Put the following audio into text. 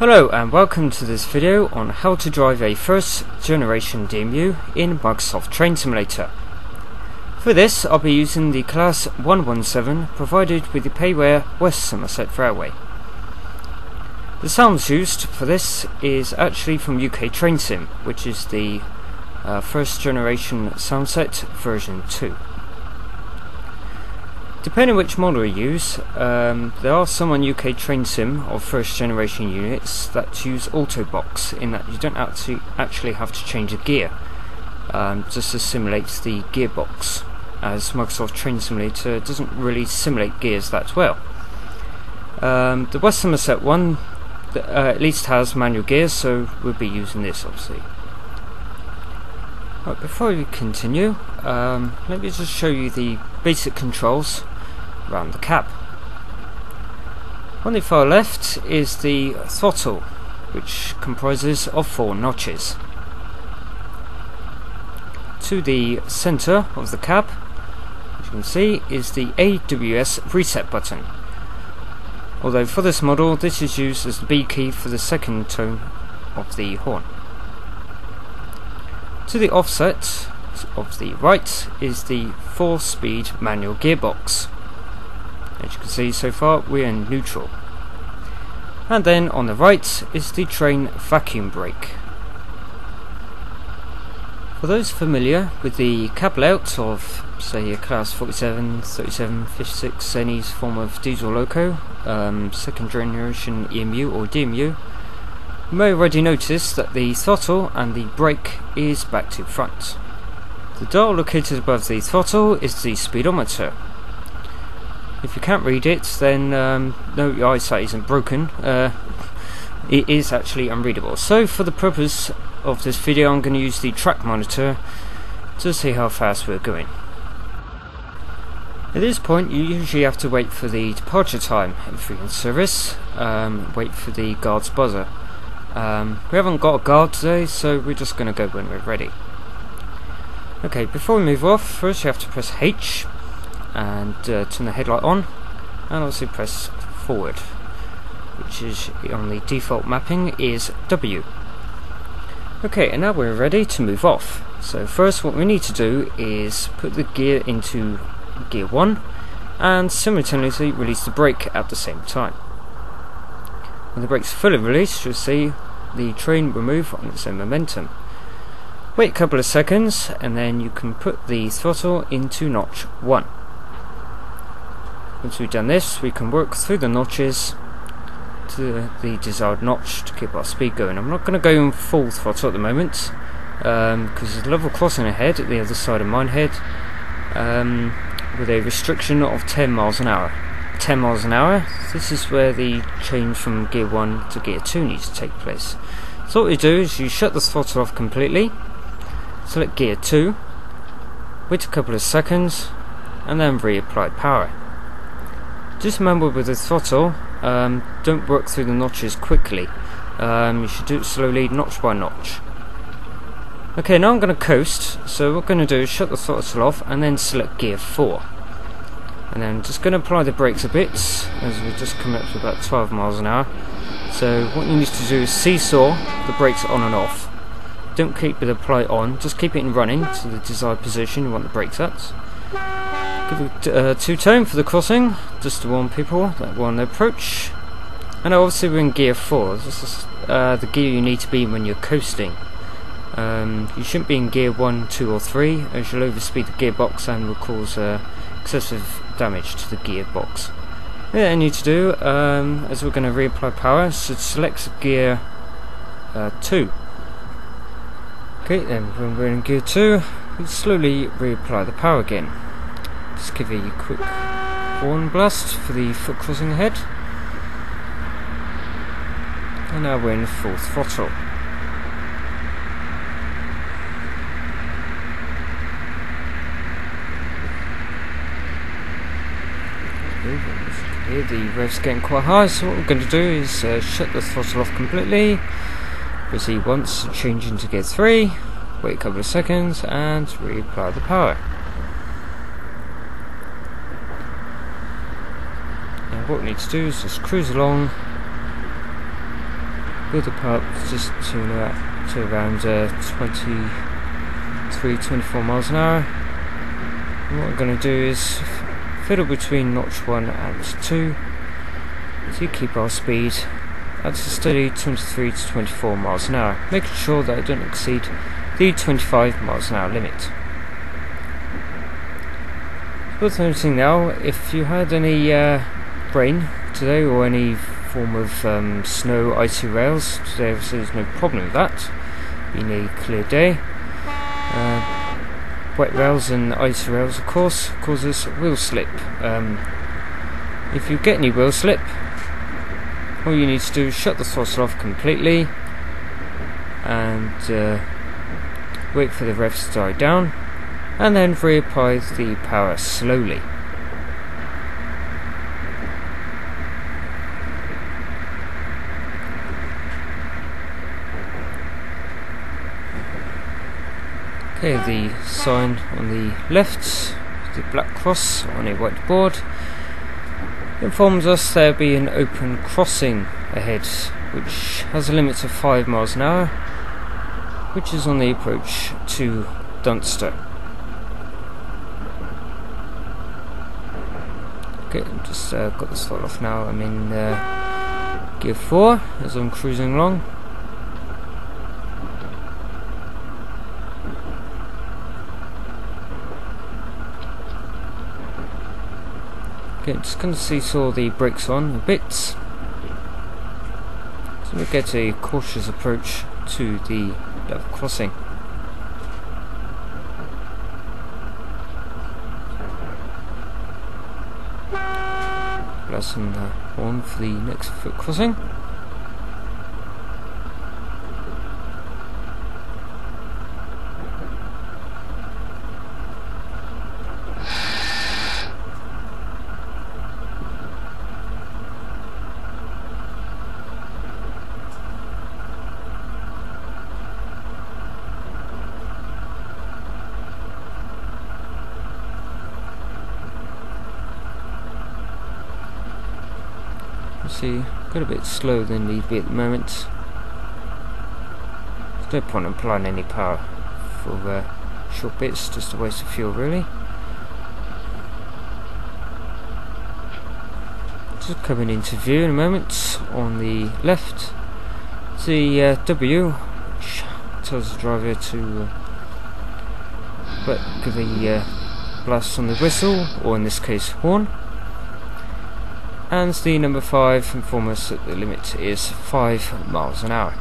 Hello and welcome to this video on how to drive a first generation DMU in Microsoft Train Simulator. For this I'll be using the class 117 provided with the Payware West Somerset Railway. The sounds used for this is actually from UK Train Sim, which is the first generation soundset version 2. Depending on which model you use, there are some on UK Train Sim of first generation units that use auto box, in that you don't actually have to change a gear, just to simulate the gearbox, as Microsoft Train Simulator doesn't really simulate gears that well. The West Somerset one at least has manual gears, so we'll be using this obviously. Right, before we continue, let me just show you the basic controls around the cab. On the far left is the throttle, which comprises of 4 notches. To the centre of the cab, as you can see, is the AWS reset button. Although for this model this is used as the B key for the second tone of the horn. To the offset of the right is the 4-speed manual gearbox. As you can see, so far we're in neutral. And then on the right is the train vacuum brake. For those familiar with the cab layout of, say, a class 47, 37, 56, any form of diesel loco, second generation EMU or DMU, you may already notice that the throttle and the brake is back to front. The dial located above the throttle is the speedometer. If you can't read it, then no, your eyesight isn't broken. It is actually unreadable. So for the purpose of this video I'm going to use the track monitor to see how fast we're going. At this point you usually have to wait for the departure time if you're in service, wait for the guard's buzzer. We haven't got a guard today, so we're just going to go when we're ready. Okay, before we move off, first you have to press H and turn the headlight on, and also press forward, which is on the default mapping is W. Okay, and now we're ready to move off. So first what we need to do is put the gear into gear 1 and simultaneously release the brake at the same time. When the brake's fully released, you'll see the train will move on its own momentum. Wait a couple of seconds and then you can put the throttle into notch 1. Once we've done this, we can work through the notches to the desired notch to keep our speed going. I'm not going to go in full throttle at the moment because there's a level crossing ahead at the other side of Minehead with a restriction of 10 miles an hour. 10 miles an hour, this is where the change from gear 1 to gear 2 needs to take place. So what you do is you shut the throttle off completely, select gear 2, wait a couple of seconds and then reapply power. Just remember with the throttle, don't work through the notches quickly, you should do it slowly, notch by notch. Okay, now I'm going to coast, so what we're going to do is shut the throttle off and then select gear 4. And then I'm just going to apply the brakes a bit, as we're just coming up to about 12 miles an hour. So what you need to do is seesaw the brakes on and off. Don't keep it apply on, just keep it in running to the desired position you want the brakes at. Give it two-tone for the crossing, just to warn people that we're on the approach. And obviously we're in gear 4, this is the gear you need to be when you're coasting. You shouldn't be in gear 1, 2 or 3, as you'll overspeed the gearbox and will cause excessive damage to the gearbox. Yeah, you need to do, as we're going to reapply power, so select gear 2. Okay, then when we're in gear 2, we slowly reapply the power again. Just give a quick horn blast for the foot crossing ahead. And now we're in full throttle. Here the revs getting quite high, so what we're going to do is shut the throttle off completely, proceed once, change into gear 3, wait a couple of seconds and reapply the power. And what we need to do is just cruise along build up just to around 23-24 miles an hour. And what I'm going to do is fiddle between notch 1 and 2 to keep our speed at a steady 23 to 24 miles an hour, making sure that I don't exceed the 25 miles an hour limit. Worth noticing now, if you had any rain today or any form of snow, icy rails today, obviously there's no problem with that, being a clear day. Wet rails and icy rails of course causes wheel slip. If you get any wheel slip, all you need to do is shut the throttle off completely and wait for the revs to die down, and then reapply the power slowly. Okay, the sign on the left, the black cross on a white board, informs us there be an open crossing ahead, which has a limit of 5 miles an hour, which is on the approach to Dunster. Okay, I've just got the throttle off now. I'm in gear 4 as I'm cruising along. Okay, just going to seesaw the brakes on a bit, so we get a cautious approach to the level crossing. Plus some horn for the next foot crossing. See, got a bit slower than need be at the moment. There's no point in applying any power for short bits, just a waste of fuel really. Just coming into view in a moment. On the left, the W, which tells the driver to give a blast on the whistle, or in this case horn. And the number 5 informs us that the limit is 5 miles an hour.